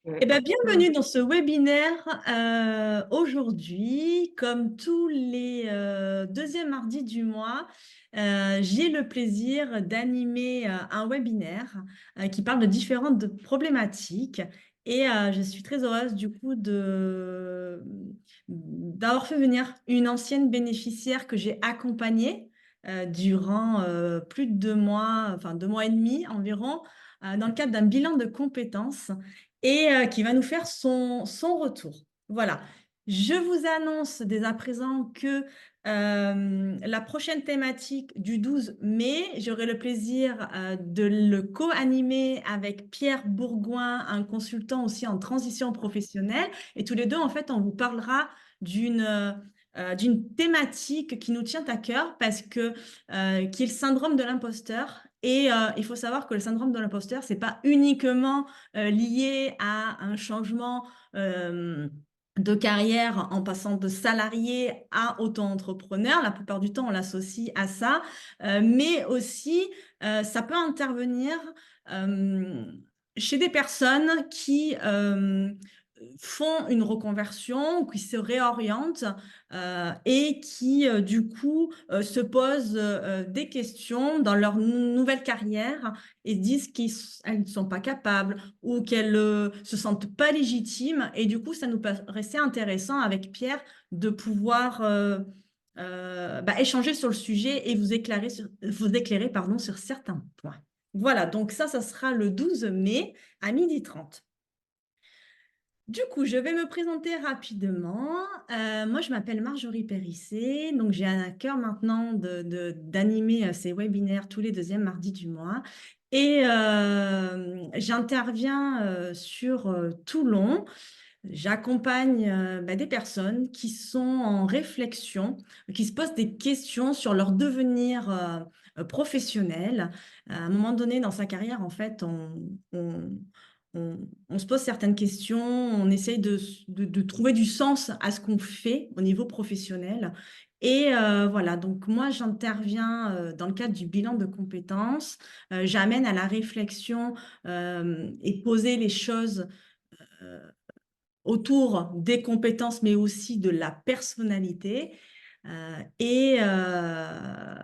Eh ben, bienvenue Hum, dans ce webinaire. Aujourd'hui, comme tous les deuxièmes mardis du mois, j'ai le plaisir d'animer un webinaire qui parle de différentes problématiques. Et je suis très heureuse du coup d'avoir fait venir une ancienne bénéficiaire que j'ai accompagnée durant plus de 2 mois, enfin 2 mois et demi environ, dans le cadre d'un bilan de compétences et qui va nous faire son retour. Voilà. Je vous annonce dès à présent que la prochaine thématique du 12 mai, j'aurai le plaisir de le co-animer avec Pierre Bourgoin, un consultant aussi en transition professionnelle. Et tous les deux, en fait, on vous parlera d'une thématique qui nous tient à cœur parce que qui est le syndrome de l'imposteur. Et il faut savoir que le syndrome de l'imposteur, c'est pas uniquement lié à un changement de carrière en passant de salarié à auto-entrepreneur. La plupart du temps, on l'associe à ça, mais aussi ça peut intervenir euh, chez des personnes qui font une reconversion, qui se réorientent et qui, du coup, se posent des questions dans leur nouvelle carrière et disent qu'elles ne sont pas capables ou qu'elles se sentent pas légitimes. Et du coup, ça nous paraissait intéressant avec Pierre de pouvoir échanger sur le sujet et vous éclairer, pardon, sur certains points. Voilà, donc ça sera le 12 mai à 12h30. Du coup, je vais me présenter rapidement. Moi, je m'appelle Marjorie Périssé. Donc, j'ai à cœur maintenant d'animer ces webinaires tous les deuxièmes mardis du mois. Et j'interviens sur Toulon. J'accompagne des personnes qui sont en réflexion, qui se posent des questions sur leur devenir professionnel. À un moment donné dans sa carrière, en fait, on se pose certaines questions, on essaye de trouver du sens à ce qu'on fait au niveau professionnel. Et voilà, donc moi, j'interviens dans le cadre du bilan de compétences. J'amène à la réflexion et poser les choses euh, autour des compétences, mais aussi de la personnalité. Euh, et, euh,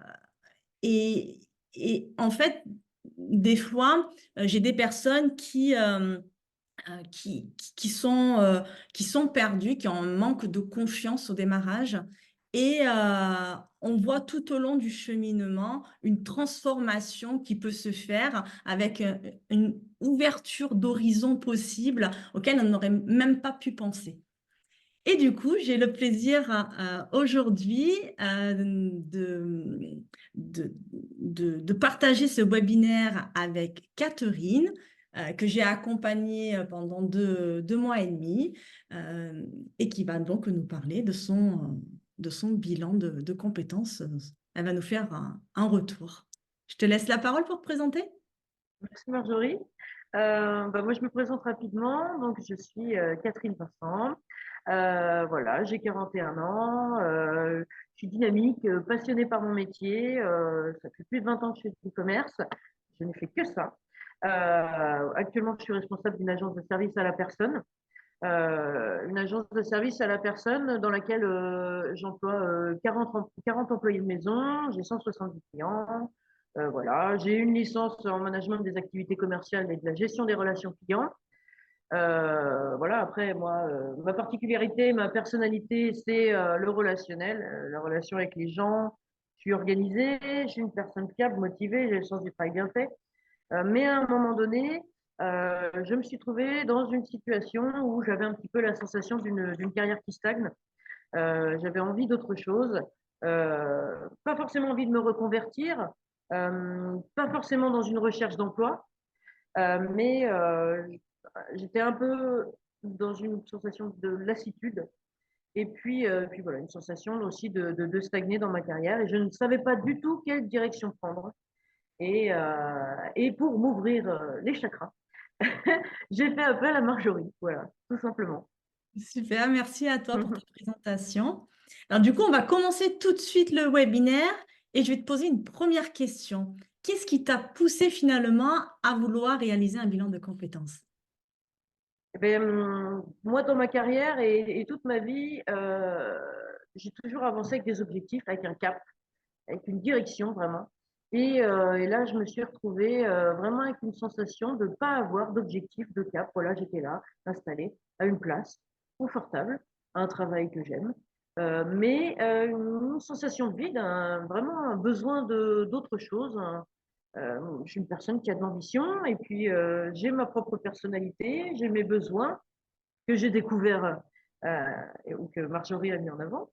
et, et en fait, des fois, j'ai des personnes qui sont perdus, qui ont un manque de confiance au démarrage. Et on voit tout au long du cheminement une transformation qui peut se faire avec une ouverture d'horizon possible auquel on n'aurait même pas pu penser. Et du coup, j'ai le plaisir aujourd'hui de partager ce webinaire avec Catherine, que j'ai accompagnée pendant 2 mois et demi, euh, et qui va donc nous parler de son bilan de compétences. Elle va nous faire un retour. Je te laisse la parole pour te présenter. Merci Marjorie. Moi, je me présente rapidement. Donc, je suis Catherine Vincent. Voilà, j'ai 41 ans. Je suis dynamique, passionnée par mon métier. Ça fait plus de 20 ans que je fais du e-commerce. Je n'ai fait que ça. Actuellement, je suis responsable d'une agence de service à la personne. Une agence de service à la personne dans laquelle j'emploie 40 employés de maison, j'ai 170 clients. Voilà, j'ai une licence en management des activités commerciales et de la gestion des relations clients. Voilà, après, moi, ma particularité, ma personnalité, c'est le relationnel, la relation avec les gens. Je suis organisée, je suis une personne fiable, motivée, j'ai le sens du travail bien fait. Mais à un moment donné, je me suis trouvée dans une situation où j'avais un petit peu la sensation d'une carrière qui stagne. J'avais envie d'autre chose, pas forcément envie de me reconvertir, pas forcément dans une recherche d'emploi, mais j'étais un peu dans une sensation de lassitude et puis voilà, une sensation aussi de stagner dans ma carrière et je ne savais pas du tout quelle direction prendre. Et pour m'ouvrir les chakras, j'ai fait appel à Marjorie, voilà, tout simplement. Super, merci à toi pour ta présentation. Alors du coup, on va commencer tout de suite le webinaire et je vais te poser une première question. Qu'est-ce qui t'a poussé finalement à vouloir réaliser un bilan de compétences? Moi, dans ma carrière et toute ma vie, j'ai toujours avancé avec des objectifs, avec un cap, avec une direction vraiment. Et là, je me suis retrouvée vraiment avec une sensation de ne pas avoir d'objectif, de cap. Voilà, j'étais là, installée à une place, confortable, à un travail que j'aime, mais une sensation de vide, vraiment un besoin d'autre chose. Je suis une personne qui a de l'ambition et puis j'ai ma propre personnalité, j'ai mes besoins que j'ai découverts ou que Marjorie a mis en avant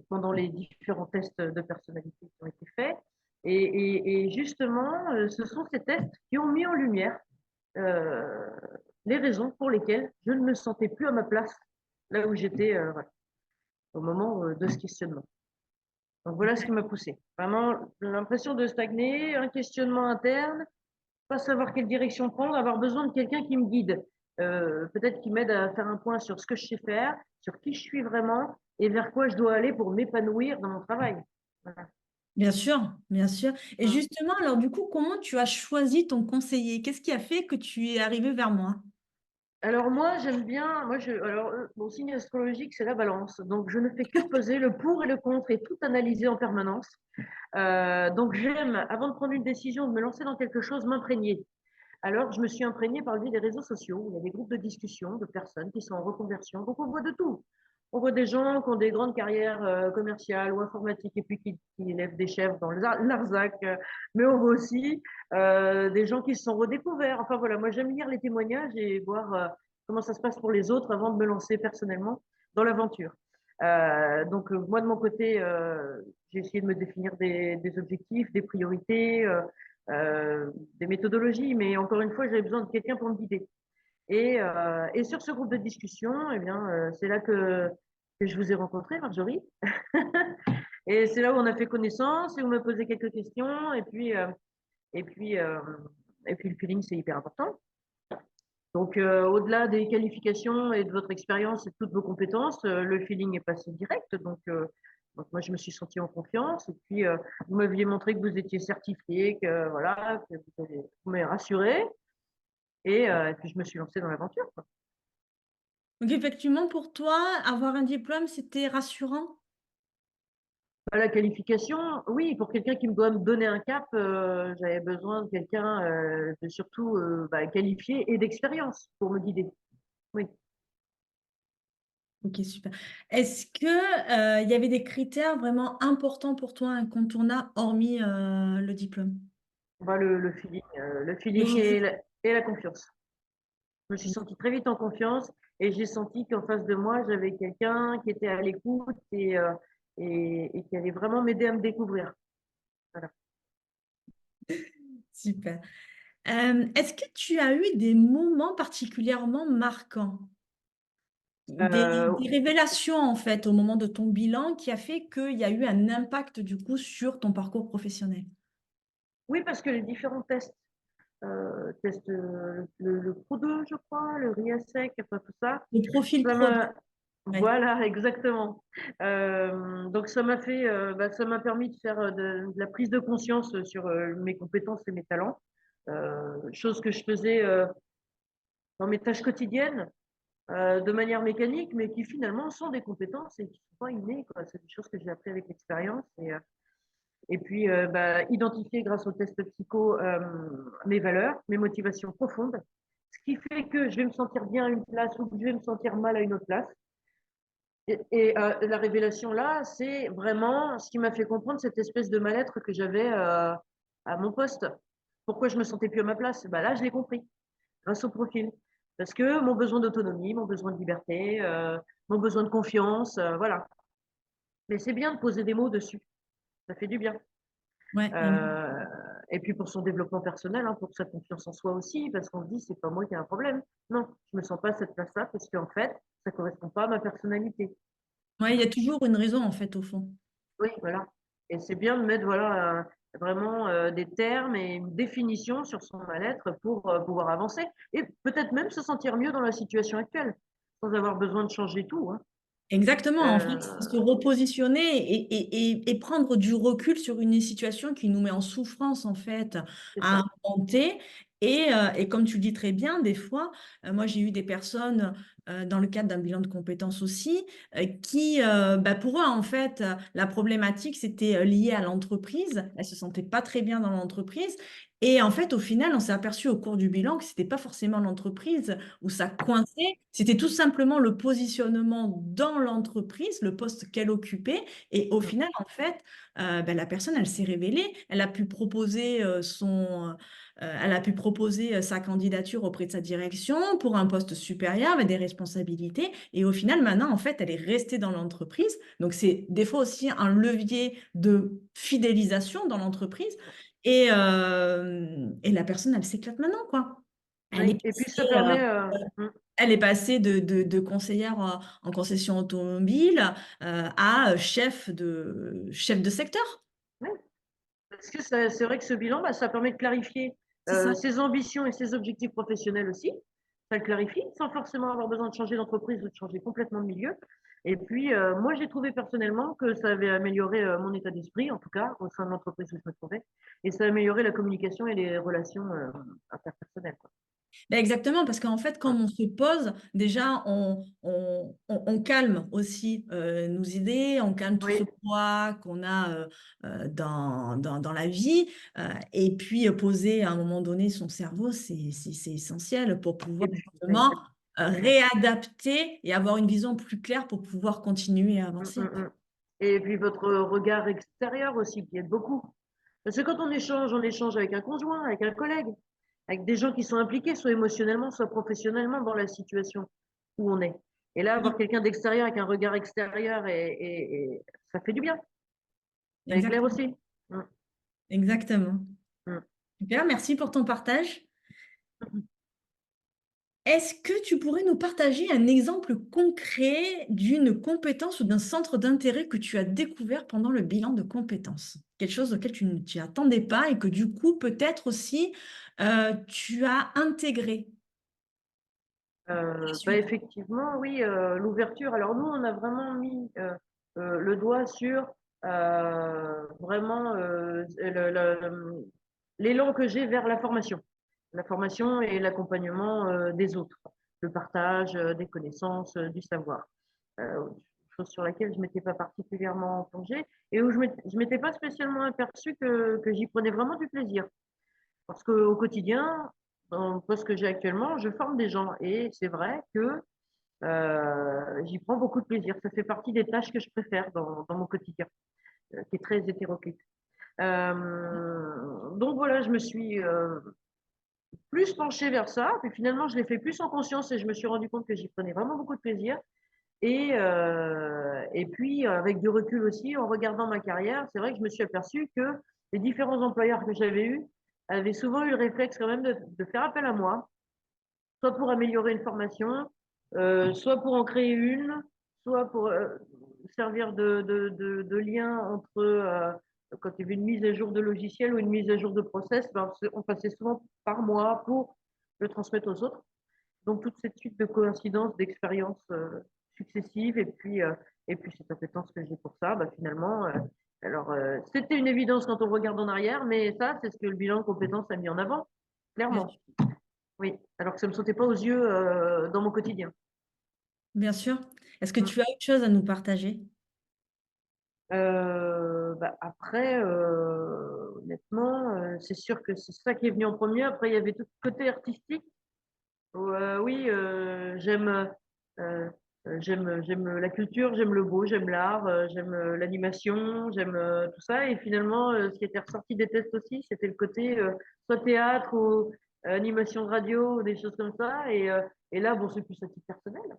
pendant les différents tests de personnalité qui ont été faits. Et justement, ce sont ces tests qui ont mis en lumière euh, les raisons pour lesquelles je ne me sentais plus à ma place là où j'étais voilà, au moment de ce questionnement. Donc voilà ce qui m'a poussé. Vraiment l'impression de stagner, un questionnement interne, pas savoir quelle direction prendre, avoir besoin de quelqu'un qui me guide, peut-être qui m'aide à faire un point sur ce que je sais faire, sur qui je suis vraiment et vers quoi je dois aller pour m'épanouir dans mon travail. Voilà. Bien sûr, bien sûr. Et Mm. justement, alors du coup, comment tu as choisi ton conseiller? Qu'est-ce qui a fait que tu es arrivé vers moi? Alors moi, j'aime bien, alors mon signe astrologique, c'est la balance. Donc je ne fais que peser le pour et le contre et tout analyser en permanence. Donc j'aime, avant de prendre une décision, de me lancer dans quelque chose, m'imprégner. Alors, je me suis imprégnée par le biais des réseaux sociaux, où il y a des groupes de discussion de personnes qui sont en reconversion. Donc, on voit de tout. On voit des gens qui ont des grandes carrières commerciales ou informatiques et puis qui élèvent des chefs dans l'Arzac, mais on voit aussi des gens qui se sont redécouverts. Enfin voilà, moi j'aime lire les témoignages et voir comment ça se passe pour les autres avant de me lancer personnellement dans l'aventure. Donc moi de mon côté, j'ai essayé de me définir des objectifs, des priorités, des méthodologies, mais encore une fois, j'avais besoin de quelqu'un pour me guider. Et sur ce groupe de discussion, eh bien, c'est là que je vous ai rencontré, Marjorie. Et c'est là où on a fait connaissance et où on m'a posé quelques questions. Et puis, euh, et puis le feeling, c'est hyper important. Donc, au-delà des qualifications et de votre expérience et de toutes vos compétences, le feeling est passé direct. Donc moi, je me suis sentie en confiance. Et puis, vous m'aviez montré que vous étiez certifié, que voilà, que vous m'avez rassuré. Et puis, je me suis lancée dans l'aventure, quoi. Donc effectivement, pour toi, avoir un diplôme, c'était rassurant? La qualification, oui, pour quelqu'un qui me doit me donner un cap, j'avais besoin de quelqu'un de surtout qualifié et d'expérience pour me guider. Oui. Ok, super. Est-ce que, il y avait des critères vraiment importants pour toi, incontournables, hormis le diplôme? Le Le feeling physique? et la confiance. Je me suis sentie très vite en confiance et j'ai senti qu'en face de moi, j'avais quelqu'un qui était à l'écoute et qui allait vraiment m'aider à me découvrir. Voilà. Super. Est-ce que tu as eu des moments particulièrement marquants? Euh, Des révélations, en fait, au moment de ton bilan qui a fait qu'il y a eu un impact, du coup, sur ton parcours professionnel? oui, parce que les différents tests, le Pro 2, je crois, le RIASEC, enfin tout ça, Le profil ça pro. m'a, Ouais. voilà, exactement. Donc ça m'a permis de faire de la prise de conscience sur mes compétences et mes talents, chose que je faisais dans mes tâches quotidiennes de manière mécanique, mais qui finalement sont des compétences et qui ne sont pas innées, quoi. C'est des choses que j'ai appris avec l'expérience et puis identifier grâce au test psycho mes valeurs, mes motivations profondes, ce qui fait que je vais me sentir bien à une place ou que je vais me sentir mal à une autre place. La révélation là, c'est vraiment ce qui m'a fait comprendre cette espèce de mal-être que j'avais à mon poste. Pourquoi je me sentais plus à ma place? Bah là, je l'ai compris grâce au profil. Parce que mon besoin d'autonomie, mon besoin de liberté, mon besoin de confiance, voilà. Mais c'est bien de poser des mots dessus. Ça fait du bien. Ouais, Euh, et puis pour son développement personnel, hein, pour sa confiance en soi aussi, parce qu'on se dit, c'est pas moi qui ai un problème. Non, je me sens pas à cette place-là parce qu'en fait, ça correspond pas à ma personnalité. ouais, il y a toujours une raison, en fait, au fond. Oui, voilà. Et c'est bien de mettre voilà, vraiment des termes et une définition sur son mal-être pour pouvoir avancer et peut-être même se sentir mieux dans la situation actuelle, sans avoir besoin de changer tout, hein. Exactement, en fait, c'est se Euh, repositionner et prendre du recul sur une situation qui nous met en souffrance, en fait, c'est à un ça. moment T Et comme tu le dis très bien, des fois, moi j'ai eu des personnes dans le cadre d'un bilan de compétences aussi, qui, bah, pour eux, en fait, la problématique, c'était lié à l'entreprise. Elles se sentaient pas très bien dans l'entreprise. Et en fait, au final, on s'est aperçu au cours du bilan que c'était pas forcément l'entreprise où ça coinçait, c'était tout simplement le positionnement dans l'entreprise, le poste qu'elle occupait. Et au final, en fait, bah, la personne, elle s'est révélée, elle a pu proposer elle a pu proposer sa candidature auprès de sa direction pour un poste supérieur avec des responsabilités. Et au final, maintenant, en fait, elle est restée dans l'entreprise. Donc, c'est des fois aussi un levier de fidélisation dans l'entreprise. Et la personne, elle s'éclate maintenant, quoi. Elle Oui, est et puis ça passée, permet, elle est passée de conseillère en concession automobile à chef de secteur. ouais, parce que c'est vrai que ce bilan, bah, ça permet de clarifier C'est ça. ses ambitions et ses objectifs professionnels aussi. Ça le clarifie, sans forcément avoir besoin de changer d'entreprise ou de changer complètement de milieu. Et puis, moi, j'ai trouvé personnellement que ça avait amélioré mon état d'esprit, en tout cas, au sein de l'entreprise où je me trouvais. Et ça a amélioré la communication et les relations interpersonnelles, quoi. Ben exactement, parce qu'en fait, quand Ouais. on se pose, déjà, on calme aussi nos idées, on calme tout ce Oui, poids qu'on a dans la vie. Et puis, poser à un moment donné son cerveau, c'est essentiel pour pouvoir et puis, justement exactement. réadapter et avoir une vision plus claire pour pouvoir continuer à Mm, avancer. mm, mm. Et puis votre regard extérieur aussi, qui aide beaucoup. Parce que quand on échange avec un conjoint, avec un collègue, avec des gens qui sont impliqués, soit émotionnellement, soit professionnellement, dans la situation où on est. Et là, avoir quelqu'un d'extérieur avec un regard extérieur, ça fait du bien. Ça éclaire Exactement. aussi. Mm, Exactement. mm. Super, merci pour ton partage. Est-ce que tu pourrais nous partager un exemple concret d'une compétence ou d'un centre d'intérêt que tu as découvert pendant le bilan de compétences? Quelque chose auquel tu ne t'y attendais pas et que du coup, peut-être aussi, tu as intégré par la Bah suite. effectivement, oui, l'ouverture. Alors nous, on a vraiment mis le doigt sur vraiment l'élan que j'ai vers la formation et l'accompagnement des autres, le partage des connaissances, du savoir. Chose sur laquelle je m'étais pas particulièrement plongée et où je m'étais pas spécialement aperçue que j'y prenais vraiment du plaisir. Parce qu'au quotidien, dans le poste que j'ai actuellement, je forme des gens et c'est vrai que j'y prends beaucoup de plaisir. Ça fait partie des tâches que je préfère dans mon quotidien, qui est très hétéroclite. Donc voilà, je me suis plus penchée vers ça. Puis finalement, je l'ai fait plus en conscience et je me suis rendu compte que j'y prenais vraiment beaucoup de plaisir. Et puis, avec du recul aussi, en regardant ma carrière, c'est vrai que je me suis aperçue que les différents employeurs que j'avais eus avaient souvent eu le réflexe quand même de faire appel à moi, soit pour améliorer une formation, soit pour en créer une, soit pour servir de lien entre, quand il y avait une mise à jour de logiciel ou une mise à jour de process, ben, on passait souvent par moi pour le transmettre aux autres. Donc, toute cette suite de coïncidences, d'expériences successives, et puis cette appétence que j'ai pour ça, bah, finalement, alors, c'était une évidence quand on regarde en arrière, mais ça, c'est ce que le bilan de compétences a mis en avant, Bien clairement. sûr. Oui, alors que ça ne me sautait pas aux yeux dans mon quotidien. Bien sûr. Est-ce que Mm. tu as autre chose à nous partager? Bah, après, honnêtement, c'est sûr que c'est ça qui est venu en premier. Après, il y avait tout le côté artistique. Où, oui, euh, j'aime la culture, j'aime le beau, j'aime l'art, j'aime l'animation, j'aime tout ça. Et finalement, ce qui était ressorti des tests aussi, c'était le côté soit théâtre ou animation de radio ou des choses comme ça. Et là, bon, c'est plus à titre personnel,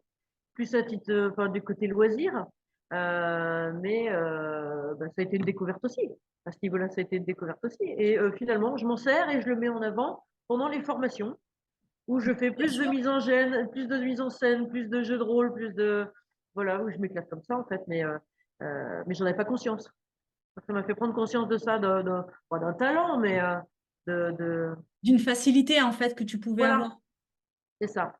plus à titre, enfin, du côté loisir. Mais bah, ça a été une découverte aussi. À ce niveau-là, ça a été une découverte aussi. Et finalement, je m'en sers et je le mets en avant pendant les formations où je fais Bien plus de sûr. mise en scène, plus de mise en scène, plus de jeux de rôle, plus de voilà, où je m'éclate comme ça en fait, mais j'en avais pas conscience. Ça m'a fait prendre conscience de ça, pas d'un talent, mais de D'une facilité, en fait, que tu pouvais voilà, avoir. c'est ça.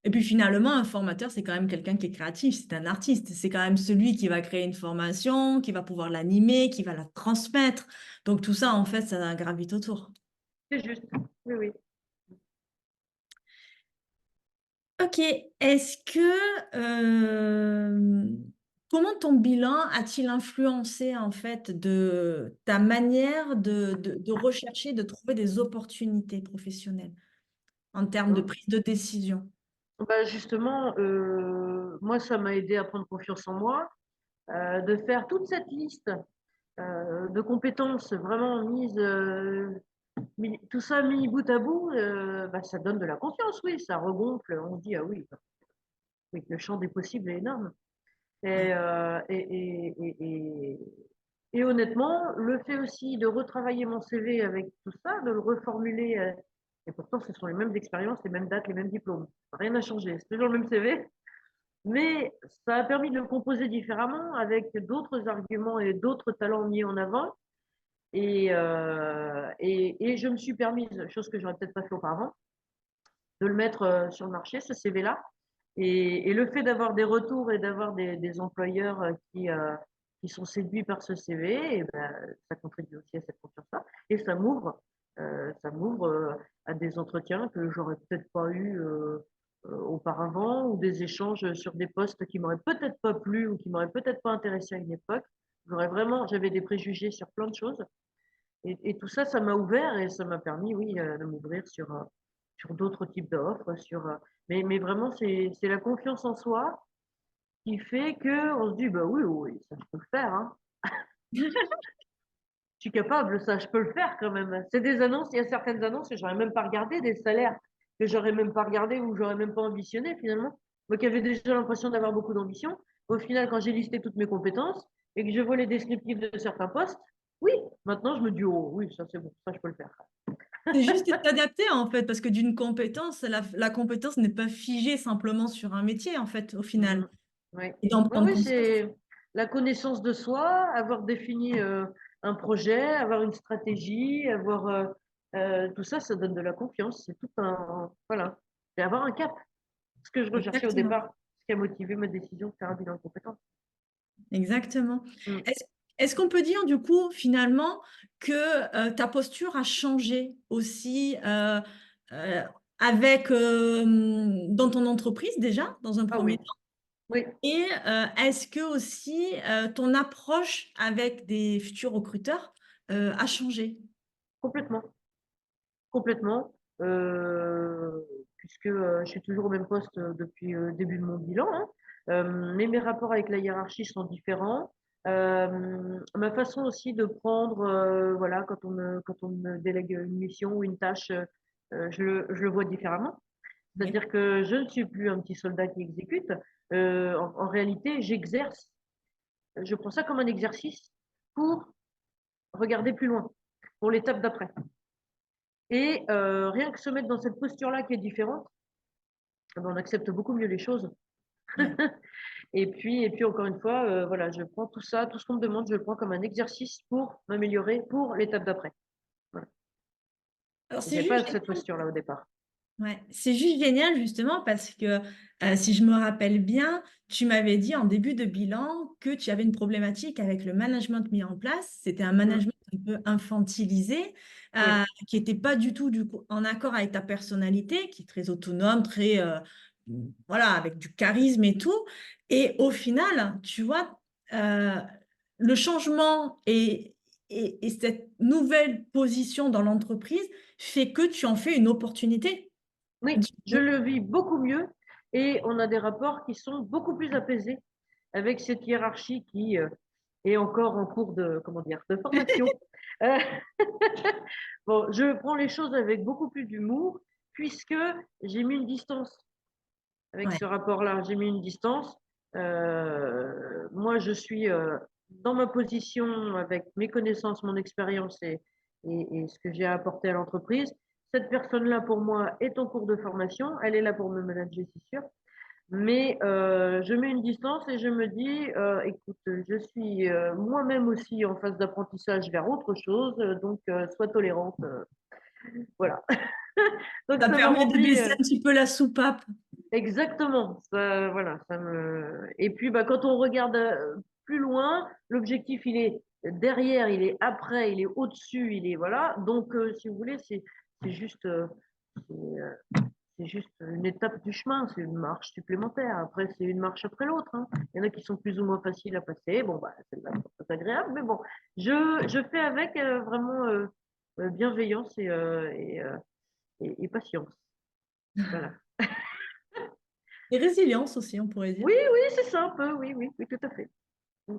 Et puis finalement, un formateur, c'est quand même quelqu'un qui est créatif, c'est un artiste. C'est quand même celui qui va créer une formation, qui va pouvoir l'animer, qui va la transmettre. Donc tout ça, en fait, ça gravite autour. C'est juste. oui, oui. Ok, est-ce que comment ton bilan a-t-il influencé en fait de ta manière de rechercher, de trouver des opportunités professionnelles en termes de Hein. prise de décision? Bah, justement, moi, ça m'a aidé à prendre confiance en moi, de faire toute cette liste de compétences vraiment mises, tout ça mis bout à bout, bah, ça donne de la confiance, oui, ça regonfle, on se dit, ah oui, oui, le champ des possibles est énorme. Ouais, Et, euh, et, et, et, et, et honnêtement, le fait aussi de retravailler mon CV avec tout ça, de le reformuler, et pourtant ce sont les mêmes expériences, les mêmes dates, les mêmes diplômes. Rien n'a changé, c'est toujours le même CV, mais ça a permis de le composer différemment avec d'autres arguments et d'autres talents mis en avant. Et je me suis permise, chose que j'aurais peut-être pas fait auparavant, de le mettre sur le marché, ce CV-là. Et le fait d'avoir des retours et d'avoir des employeurs qui sont séduits par ce CV, et ben, ça contribue aussi à cette confiance-là. Et ça m'ouvre à des entretiens que j'aurais peut-être pas eu auparavant, ou des échanges sur des postes qui m'auraient peut-être pas plu ou qui m'auraient peut-être pas intéressé à une époque. J'avais des préjugés sur plein de choses. Et tout ça, ça m'a ouvert et ça m'a permis, oui, de m'ouvrir sur d'autres types d'offres. Mais vraiment, c'est la confiance en soi qui fait qu'on se dit, bah oui, oui, ça, je peux le faire. Hein. Je suis capable, ça, je peux le faire quand même. C'est des annonces, il y a certaines annonces que j'aurais même pas regardé, des salaires que j'aurais même pas regardé ou j'aurais même pas ambitionné finalement. Moi qui avais déjà l'impression d'avoir beaucoup d'ambition, au final, quand j'ai listé toutes mes compétences et que je vois les descriptifs de certains postes, oui, maintenant je me dis, oh oui, ça c'est bon, ça je peux le faire. c'est juste t'adapter en fait, parce que d'une compétence, la compétence n'est pas figée simplement sur un métier en fait, au final. Mmh. Ouais. Et d'en Oui, prendre oui, conscience. c'est la connaissance de soi, avoir défini un projet, avoir une stratégie, avoir tout ça, ça donne de la confiance. C'est tout un, voilà. Et avoir un cap. Ce que je recherchais au Exactement. départ, ce qui a motivé ma décision de faire un bilan de compétences. Exactement. Mm. Est-ce qu'on peut dire du coup finalement que ta posture a changé aussi euh, avec dans ton entreprise déjà dans un Ah premier oui, temps oui, et est-ce que aussi ton approche avec des futurs recruteurs a changé? complètement. Complètement. Puisque je suis toujours au même poste depuis le début de mon bilan, hein. Mais mes rapports avec la hiérarchie sont différents. Ma façon aussi de prendre, voilà, quand on me délègue une mission ou une tâche, je le vois différemment. Oui. C'est-à-dire que je ne suis plus un petit soldat qui exécute. En réalité, j'exerce. Je prends ça comme un exercice pour regarder plus loin, pour l'étape d'après. Et rien que se mettre dans cette posture-là qui est différente, eh ben, on accepte beaucoup mieux les choses. Ouais. Et puis encore une fois, voilà, je prends tout ça, tout ce qu'on me demande, je le prends comme un exercice pour m'améliorer pour l'étape d'après. Voilà. Alors Et c'est j'avais pas juste cette posture-là au départ. Ouais, c'est juste génial justement parce que si je me rappelle bien, tu m'avais dit en début de bilan que tu avais une problématique avec le management mis en place. C'était un Mm. management un peu infantilisé, Oui, qui n'était pas du tout du coup, en accord avec ta personnalité, qui est très autonome, très voilà, avec du charisme et tout. Et au final, tu vois, euh, le changement et cette nouvelle position dans l'entreprise fait que tu en fais une opportunité. oui, je le vis beaucoup mieux et on a des rapports qui sont beaucoup plus apaisés avec cette hiérarchie qui est encore en cours de, comment dire, de formation. Euh, bon, je prends les choses avec beaucoup plus d'humour puisque j'ai mis une distance avec Ouais, ce rapport-là. J'ai mis une distance. Moi, je suis dans ma position avec mes connaissances, mon expérience et ce que j'ai à apporter à l'entreprise. Cette personne-là, pour moi, est en cours de formation. Elle est là pour me manager, c'est sûr. Mais je mets une distance et je me dis, écoute, je suis moi-même aussi en phase d'apprentissage vers autre chose, donc sois tolérante. Voilà. Donc ça ça me permet de remplit. baisser un petit peu la soupape. Exactement. Ça, voilà, ça me. Et puis, bah, quand on regarde plus loin, l'objectif, il est derrière, il est après, il est au-dessus, il est voilà. Donc, si vous voulez, c'est juste, c'est, c'est juste une étape du chemin, c'est une marche supplémentaire. Après, c'est une marche après l'autre, hein. Il y en a qui sont plus ou moins faciles à passer. Bon, bah, celle-là, c'est pas agréable, mais bon, je fais avec vraiment bienveillance et patience. Voilà. Et résilience aussi, on pourrait dire. Oui, oui, c'est ça un peu, oui, oui, oui, tout à fait. Mm.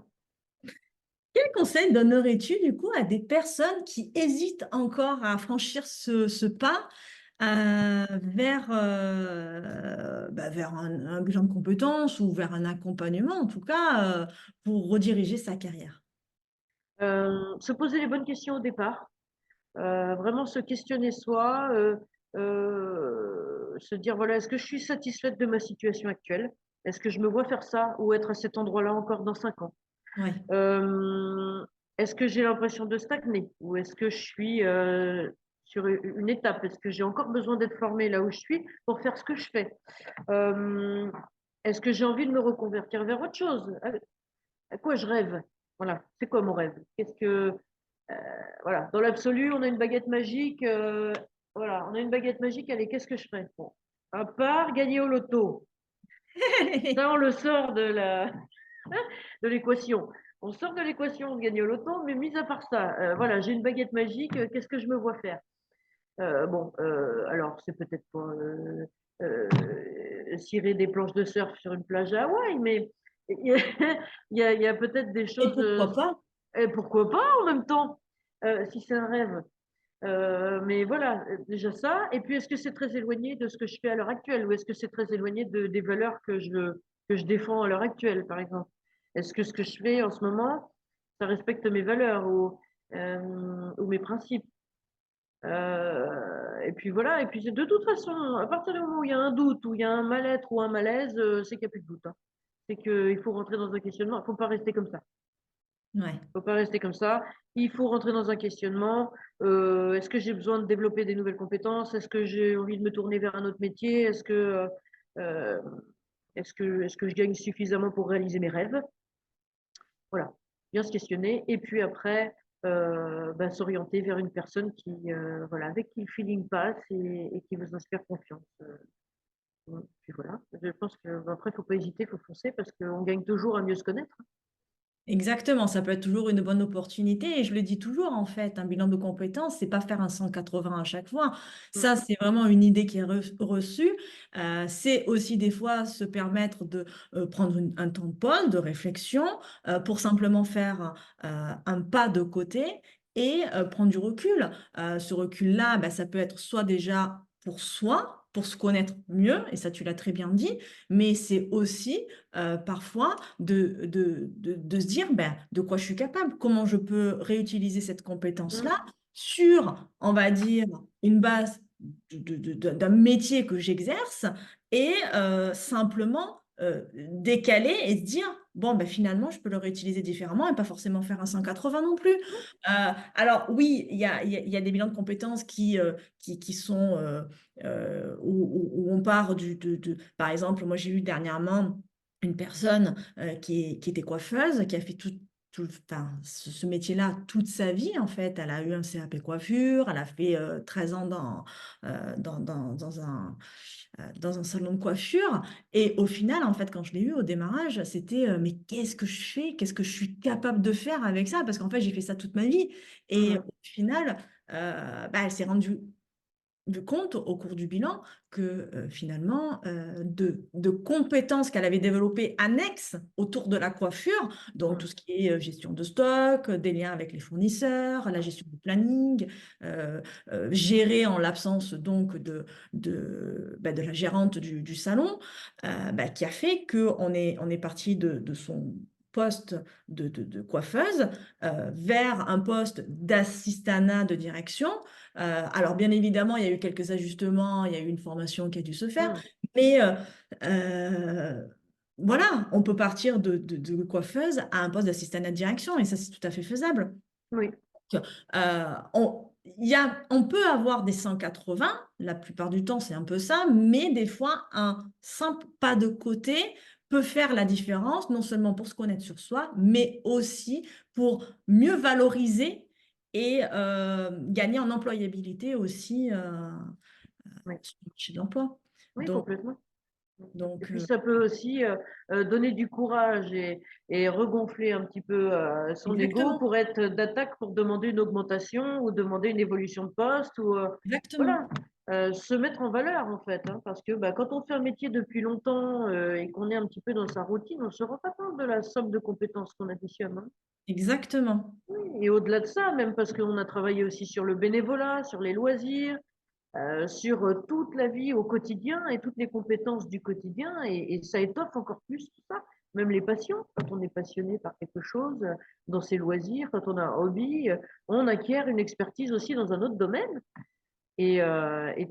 Quel conseil donnerais-tu du coup à des personnes qui hésitent encore à franchir ce pas vers un bilan de compétences ou vers un accompagnement, en tout cas, pour rediriger sa carrière? Se poser les bonnes questions au départ, vraiment se questionner soi, se dire voilà, est-ce que je suis satisfaite de ma situation actuelle? Est-ce que je me vois faire ça ou être à cet endroit-là encore dans 5 ans? Ouais. Est-ce que j'ai l'impression de stagner ou est-ce que je suis sur une étape? Est-ce que j'ai encore besoin d'être formée là où je suis pour faire ce que je fais? Euh, Est-ce que j'ai envie de me reconvertir vers autre chose? À quoi je rêve? Voilà, c'est quoi mon rêve? Qu'est-ce que voilà, dans l'absolu, on a une baguette magique. Voilà, on a une baguette magique. Allez, qu'est-ce que je ferais? Bon, à part gagner au loto, ça on le sort de l'équation. On sort de l'équation de gagner au loto, mais mis à part ça, voilà, j'ai une baguette magique. Qu'est-ce que je me vois faire? Bon, alors c'est peut-être pas cirer des planches de surf sur une plage à Hawaï, mais il y a, il y a peut-être des Et choses. pourquoi pas? Et pourquoi pas en même temps, si c'est un rêve. Mais voilà, déjà ça. Et puis, est-ce que c'est très éloigné de ce que je fais à l'heure actuelle ou est-ce que c'est très éloigné des valeurs que je défends à l'heure actuelle, par exemple? Est-ce que ce que je fais en ce moment, ça respecte mes valeurs ou mes principes? Et puis voilà, et puis de toute façon, à partir du moment où il y a un doute, où il y a un mal-être ou un malaise, c'est qu'il n'y a plus de doute, hein. C'est qu'il faut rentrer dans un questionnement, il ne faut pas rester comme ça. Ouais. Faut pas rester comme ça. Il faut rentrer dans un questionnement. Est-ce que j'ai besoin de développer des nouvelles compétences? Est-ce que j'ai envie de me tourner vers un autre métier? Euh, est-ce que je gagne suffisamment pour réaliser mes rêves? Voilà, bien se questionner. Et puis après, bah, s'orienter vers une personne voilà, avec qui le feeling passe et qui vous inspire confiance. Puis voilà, je pense qu'après, il ne faut pas hésiter, il faut foncer parce qu'on gagne toujours à mieux se connaître. Exactement, ça peut être toujours une bonne opportunité et je le dis toujours en fait, un bilan de compétences, c'est pas faire un 180 à chaque fois. Mm, Ça, c'est vraiment une idée qui est reçue. C'est aussi des fois se permettre de prendre un temps de pause, de réflexion, pour simplement faire un pas de côté et prendre du recul. Ce recul-là, bah, ça peut être soit déjà pour soi, pour se connaître mieux, et ça tu l'as très bien dit, mais c'est aussi parfois de se dire ben, de quoi je suis capable, comment je peux réutiliser cette compétence-là mm, sur, on va dire, une base d'un métier que j'exerce et simplement décaler et se dire, bon, ben, finalement, je peux le réutiliser différemment et pas forcément faire un 180 non plus. Alors oui, il y a des bilans de compétences qui sont où on part par exemple, moi j'ai eu dernièrement une personne qui était coiffeuse, qui a fait enfin, ce métier-là toute sa vie, en fait. Elle a eu un CAP coiffure, elle a fait 13 ans dans un salon de coiffure. Et au final, en fait, quand je l'ai eu au démarrage, c'était mais qu'est-ce que je fais? Qu'est-ce que je suis capable de faire avec ça? Parce qu'en fait, j'ai fait ça toute ma vie. Et mm, au final, bah, elle s'est rendue compte au cours du bilan que finalement, de compétences qu'elle avait développées annexes autour de la coiffure, donc tout mm, ce qui est gestion de stock, des liens avec les fournisseurs, la gestion du planning, euh, gérer en l'absence donc de la gérante du salon, bah, qui a fait on est parti de son poste de coiffeuse vers un poste d'assistanat de direction. Alors, bien évidemment, il y a eu quelques ajustements, il y a eu une formation qui a dû se faire, mm. mais euh, voilà, on peut partir de coiffeuse à un poste d'assistant de direction, et ça, c'est tout à fait faisable. Oui. On peut avoir des 180, la plupart du temps, c'est un peu ça, mais des fois, un simple pas de côté peut faire la différence, non seulement pour se connaître sur soi, mais aussi pour mieux valoriser et gagner en employabilité aussi Oui, sur le marché de l'emploi. oui, Donc, complètement. Et donc puis ça peut aussi donner du courage et regonfler un petit peu son ego exactement, pour être d'attaque pour demander une augmentation ou demander une évolution de poste ou exactement. voilà, se mettre en valeur en fait, hein, parce que bah, quand on fait un métier depuis longtemps et qu'on est un petit peu dans sa routine, on ne se rend pas compte de la somme de compétences qu'on additionne, hein. Exactement. Oui, et au-delà de ça, même parce qu'on a travaillé aussi sur le bénévolat, sur les loisirs, sur toute la vie au quotidien et toutes les compétences du quotidien. Et ça étoffe encore plus tout ça. Même les passions, quand on est passionné par quelque chose, dans ses loisirs, quand on a un hobby, on acquiert une expertise aussi dans un autre domaine. Et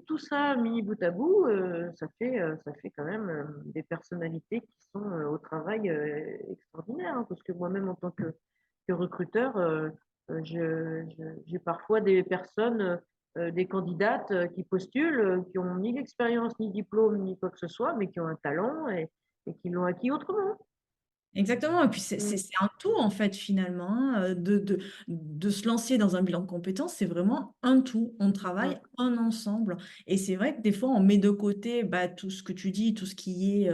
tout ça, mis bout à bout, ça fait quand même des personnalités qui sont au travail extraordinaires, hein, parce que moi-même, en tant que recruteur, j'ai parfois des personnes, des candidates qui postulent, qui ont ni l'expérience, ni diplôme, ni quoi que ce soit, mais qui ont un talent et qui l'ont acquis autrement. Exactement et puis Mm, c'est un tout en fait finalement, hein, de se lancer dans un bilan de compétences, c'est vraiment un tout. On mm, travaille en ensemble et c'est vrai que des fois on met de côté, bah, tout ce que tu dis, tout ce qui est,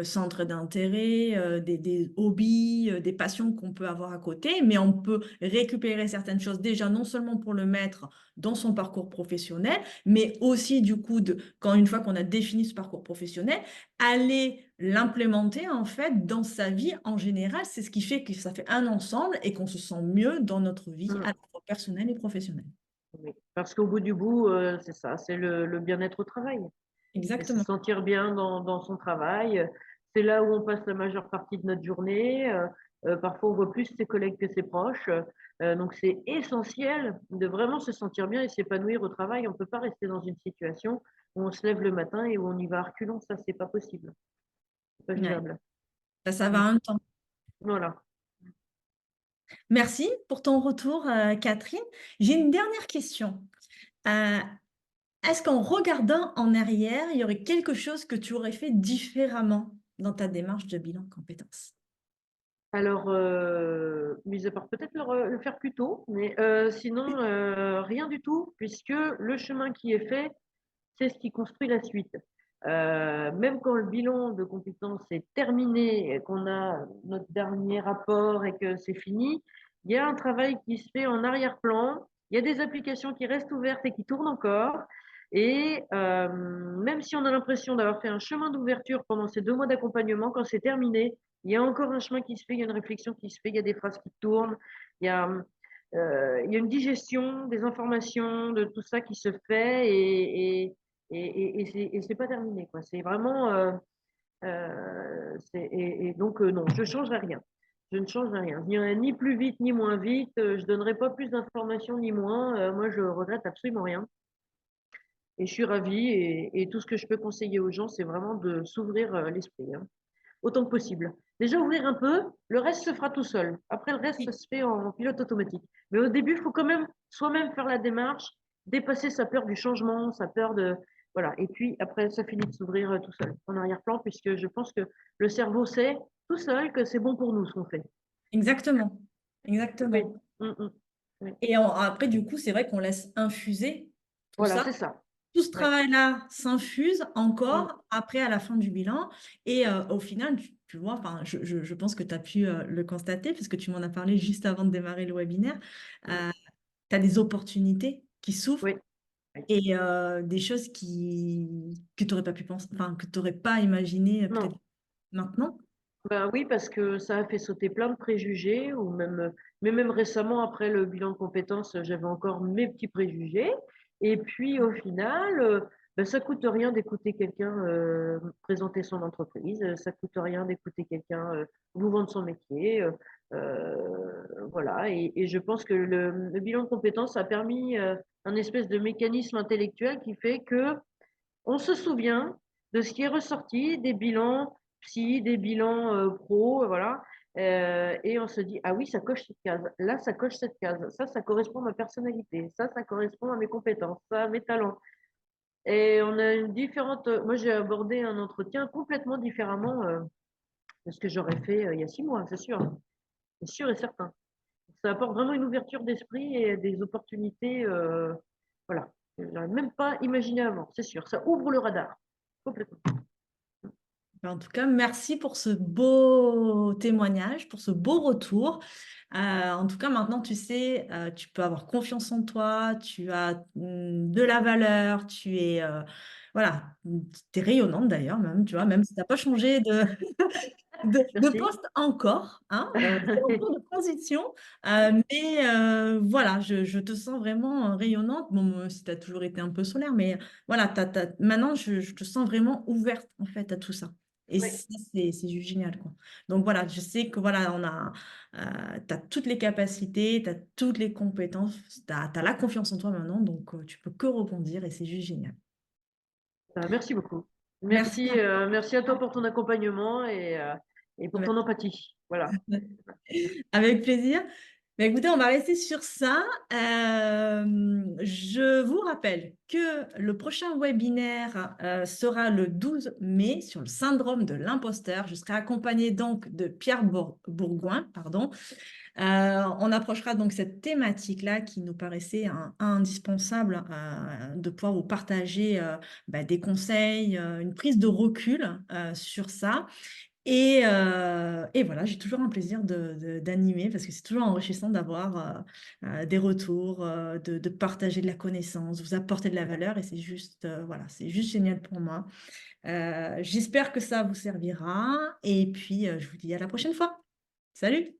centre d'intérêt, des hobbies, des passions qu'on peut avoir à côté, mais on peut récupérer certaines choses déjà non seulement pour le mettre dans son parcours professionnel, mais aussi du coup de quand une fois qu'on a défini ce parcours professionnel, aller l'implémenter en fait dans sa vie en général. C'est ce qui fait que ça fait un ensemble et qu'on se sent mieux dans notre vie à mm. la fois personnelle et professionnelle. Oui. Parce qu'au bout du bout, c'est ça, c'est le bien-être au travail. Et se Exactement. sentir bien dans son travail. C'est là où on passe la majeure partie de notre journée. Parfois, on voit plus ses collègues que ses proches. Donc, c'est essentiel de vraiment se sentir bien et s'épanouir au travail. On ne peut pas rester dans une situation où on se lève le matin et où on y va à reculons. Ça, c'est pas possible. C'est pas Ouais. vivable. Ça va Mm. un temps. Voilà. Merci pour ton retour, Catherine. J'ai une dernière question. Euh, Est-ce qu'en regardant en arrière, il y aurait quelque chose que tu aurais fait différemment dans ta démarche de bilan de compétences? Alors, mis à part peut-être le faire plus tôt, mais sinon, rien du tout, puisque le chemin qui est fait, c'est ce qui construit la suite. Même quand le bilan de compétences est terminé, et qu'on a notre dernier rapport et que c'est fini, il y a un travail qui se fait en arrière-plan, il y a des applications qui restent ouvertes et qui tournent encore. Et même si on a l'impression d'avoir fait un chemin d'ouverture pendant ces 2 mois d'accompagnement, quand c'est terminé, il y a encore un chemin qui se fait, il y a une réflexion qui se fait, il y a des phrases qui tournent, il y a, il y a une digestion des informations, de tout ça qui se fait et c'est pas terminé, quoi. C'est vraiment. Et donc, non, je ne changerai rien. Je ne changerai rien. Ni plus vite, ni moins vite. Je ne donnerai pas plus d'informations, ni moins. Moi, je regrette absolument rien. Et je suis ravie. Et tout ce que je peux conseiller aux gens, c'est vraiment de s'ouvrir l'esprit, hein, autant que possible. Déjà, ouvrir un peu, le reste se fera tout seul. Après, le reste, ça Oui. se fait en pilote automatique. Mais au début, il faut quand même soi-même faire la démarche, dépasser sa peur du changement, sa peur de. Voilà. Et puis, après, ça finit de s'ouvrir tout seul, en arrière-plan, puisque je pense que le cerveau sait tout seul que c'est bon pour nous ce qu'on fait. Exactement. Oui. Exactement. Oui. Et après, du coup, c'est vrai qu'on laisse infuser tout Voilà, ça. c'est ça. Tout ce Oui. travail-là s'infuse Mm. encore après à la fin du bilan et au final, tu vois, enfin, je pense que tu as pu le constater parce que tu m'en as parlé juste avant de démarrer le webinaire. Mm. Tu as des opportunités qui s'ouvrent Oui. Oui. et des choses que tu n'aurais pas pu penser, enfin, que tu n'aurais pas imaginé Non. peut-être maintenant. Ben oui, parce que ça a fait sauter plein de préjugés, ou même, mais même récemment, après le bilan de compétences, j'avais encore mes petits préjugés. Et puis au final, ben, ça coûte rien d'écouter quelqu'un présenter son entreprise, ça coûte rien d'écouter quelqu'un vous vendre son métier. Voilà, et je pense que le bilan de compétences a permis un espèce de mécanisme intellectuel qui fait que on se souvient de ce qui est ressorti des bilans psy, des bilans pro, voilà. Et on se dit, ah oui, ça coche cette case. Là, ça coche cette case. Ça correspond à ma personnalité. Ça correspond à mes compétences, ça, à mes talents. Et on a une différente. Moi, j'ai abordé un entretien complètement différemment de ce que j'aurais fait il y a 6 mois, c'est sûr. C'est sûr et certain. ça apporte vraiment une ouverture d'esprit et des opportunités, voilà, que j'aurais même pas imaginé avant, c'est sûr. Ça ouvre le radar, complètement. En tout cas, merci pour ce beau témoignage, pour ce beau retour. En tout cas, maintenant, tu sais, tu peux avoir confiance en toi, tu as de la valeur, tu es, voilà, tu es rayonnante d'ailleurs, même, tu vois, même si tu n'as pas changé de Merci. poste encore, hein, c'est en cours de transition, mais voilà, je te sens vraiment rayonnante. Bon, si tu as toujours été un peu solaire, mais voilà, maintenant, je te sens vraiment ouverte en fait à tout ça. Et Oui. ça, c'est juste génial, quoi. Donc voilà, je sais que voilà, tu as toutes les capacités, tu as toutes les compétences, tu as la confiance en toi maintenant, donc tu peux que rebondir et c'est juste génial. Bah, merci beaucoup. Merci Merci, à merci à toi pour ton accompagnement et pour ton toi. empathie. Voilà. Avec plaisir. Bah, écoutez, on va rester sur ça. Je vous rappelle que le prochain webinaire sera le 12 mai sur le syndrome de l'imposteur. Je serai accompagnée donc de Pierre Bourgoin, pardon. On approchera donc cette thématique-là qui nous paraissait indispensable de pouvoir vous partager des conseils, une prise de recul sur ça. Et voilà, j'ai toujours un plaisir d'animer parce que c'est toujours enrichissant d'avoir des retours, de partager de la connaissance, vous apporter de la valeur et c'est juste, voilà, c'est juste génial pour moi. J'espère que ça vous servira et puis je vous dis à la prochaine fois. Salut!